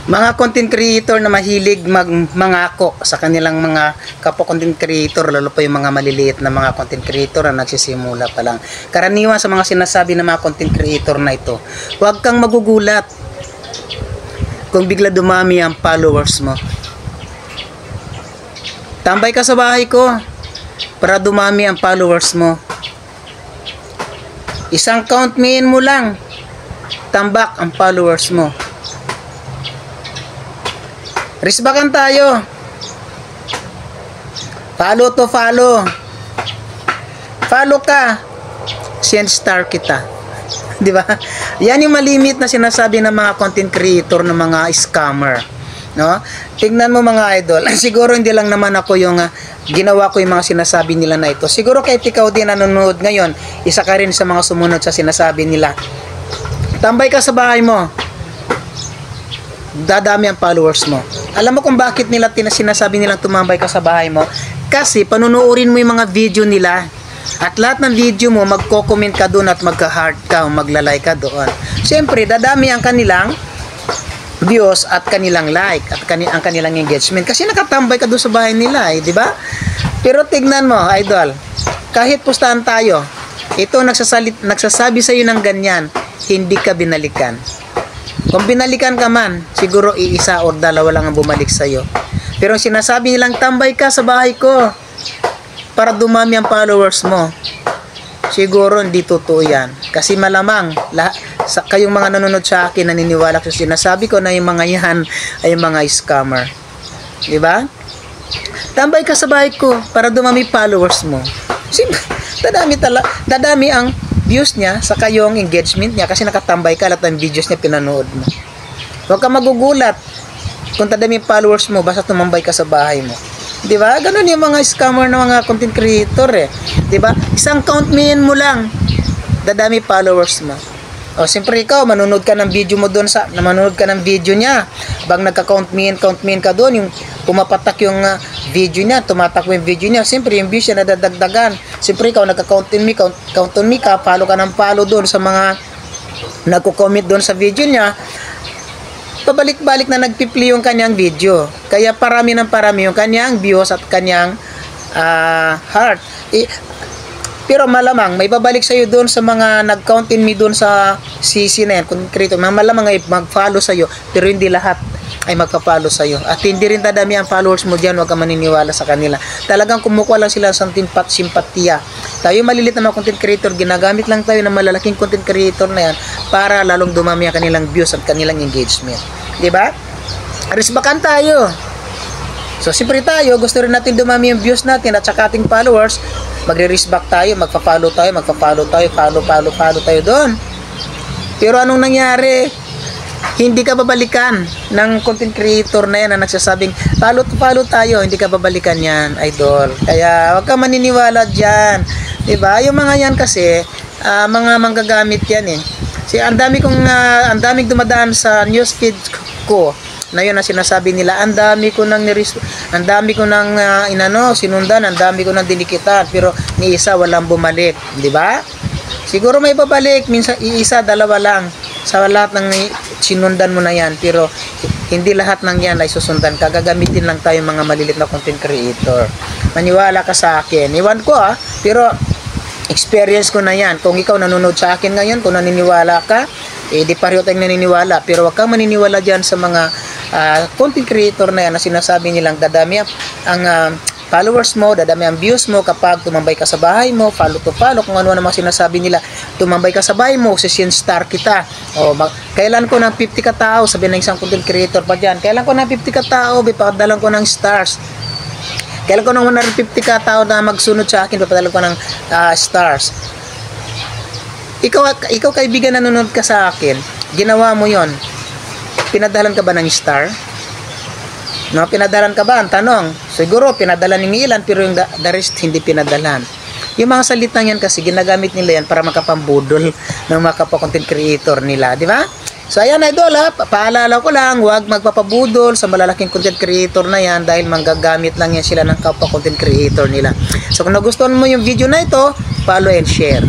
Mga content creator na mahilig mangako sa kanilang mga kapwa content creator, lalo pa yung mga maliliit na mga content creator na nagsisimula pa lang. Karaniwan sa mga sinasabi ng mga content creator na ito, huwag kang magugulat kung bigla dumami ang followers mo. Tambay ka sa bahay ko para dumami ang followers mo. Isang count me in mo lang, tambak ang followers mo. Risbakan tayo. Follow to follow. Follow ka, send star kita. Di ba? Yan yung malimit na sinasabi ng mga content creator ng mga scammer. No? Tingnan mo mga idol. Siguro hindi lang naman ako yung ginawa ko yung mga sinasabi nila na ito. Siguro kahit ikaw din nanonood ngayon, isa ka rin sa mga sumunod sa sinasabi nila. Tambay ka sa bahay mo, dadami ang followers mo. Alam mo kung bakit nila sinasabi nilang tumambay ka sa bahay mo? Kasi panunuorin mo yung mga video nila. At lahat ng video mo, magko-comment ka doon at magka-heart ka o maglalike ka doon. Siyempre, dadami ang kanilang views at kanilang like at ang kanilang engagement. Kasi nakatambay ka doon sa bahay nila, di ba? Pero tignan mo, idol, kahit pustahan tayo, ito nagsasabi sa iyo ng ganyan, hindi ka binalikan. Kung binalikan ka man, siguro iisa o dalawa lang ang bumalik sa'yo. Pero sinasabi nilang tambay ka sa bahay ko para dumami ang followers mo, siguro hindi totoo yan. Kasi malamang kayong mga nanonood sa akin naniniwala ko sinasabi ko na yung mga yan ay mga scammer. Diba? Tambay ka sa bahay ko para dumami followers mo. Dadami ang views niya sa kayong engagement niya kasi nakatambay ka lahat ng videos niya pinanood mo. Huwag ka magugulat kung dadami followers mo basta tumambay ka sa bahay mo. Di ba? Ganun yung mga scammer na mga content creator eh. Di ba? Isang count me in mo lang, dadami followers mo. O siyempre ikaw, manonood ka ng video mo doon manonood ka ng video niya. Bang nagka-count me in ka doon, yung pumapatak yung video niya, tumatakbo yung video niya. Siyempre yung views niya nadadagdagan. Siyempre ikaw nagka-count on me ka, follow ka ng follow doon sa mga nagko-comment doon sa video niya. Pabalik-balik na nagpipli yung kanyang video. Kaya parami yung kanyang views at kanyang heart. Pero malamang may babalik sa iyo doon sa mga nag-count in me doon sa CC na yan, konkreto. Malamang ay mag-follow sa iyo, pero hindi lahat ay magpa-follow sa iyo. At hindi rin dadami ang followers mo diyan, huwag ka maniniwala sa kanila. Talagang kumukuha lang sila sa simpatiya. Tayo malilit na mga content creator, ginagamit lang tayo ng malalaking content creator na yan para lalong dumami ang kanilang views at kanilang engagement. 'Di ba? Risbakan tayo. So siyempre tayo, gusto rin natin dumami yung views natin at saka ating followers. Magre-risback tayo, magpa-follow tayo, follow tayo doon. Pero anong nangyari? Hindi ka babalikan ng content creator na yan na nagsasabing follow tayo, hindi ka babalikan yan, idol. Kaya wag ka maniniwala dyan. Diba? Yung mga yan kasi, mga manggagamit yan eh. Ang daming dumadaan sa newsfeed ko na yun ang sinasabi nila, ang dami ko nang sinundan, ang dami ko nang dinikitan, pero ni isa walang bumalik, di ba? Siguro may babalik, minsan iisa, dalawa lang sa lahat ng sinundan mo na yan, pero hindi lahat ng yan ay susundan ka. Gagamitin lang tayo mga malilit na content creator. Maniwala ka sa akin. Iwan ko pero experience ko na yan. Kung ikaw nanonood sa akin ngayon, kung naniniwala ka, di pareho tayong naniniwala. Pero wag kang maniniwala dyan sa mga content creator na yan na sinasabi nilang dadami ang followers mo, dadami ang views mo kapag tumambay ka sa bahay mo, follow to follow, kung ano naman sinasabi nila, tumambay ka sa bahay mo, sisend star kita. Kailan ko ng 50 ka tao, sabi ng isang content creator pa dyan, kailan ko ng 50 ka tao, papadalan ko ng stars. Kailan ko ng 150 ka tao na magsunod sa akin, papadalan ko ng stars. Ikaw kaibigan, nanonood ka sa akin, ginawa mo yon, pinadalan ka ba ng star? No, pinadalan ka ba? Ang tanong. Siguro pinadalan ni ilan, pero yung the rest hindi pinadalan. Yung mga salitang yan kasi ginagamit nila yan para makapambudol ng mga kapwa-content creator nila, di ba? So ayan idol paalala ko lang, huwag magpapabudol sa malalaking content creator na yan dahil manggagamit lang yan sila ng kapwa-content creator nila. So kung nagustuhan mo yung video na ito, follow and share.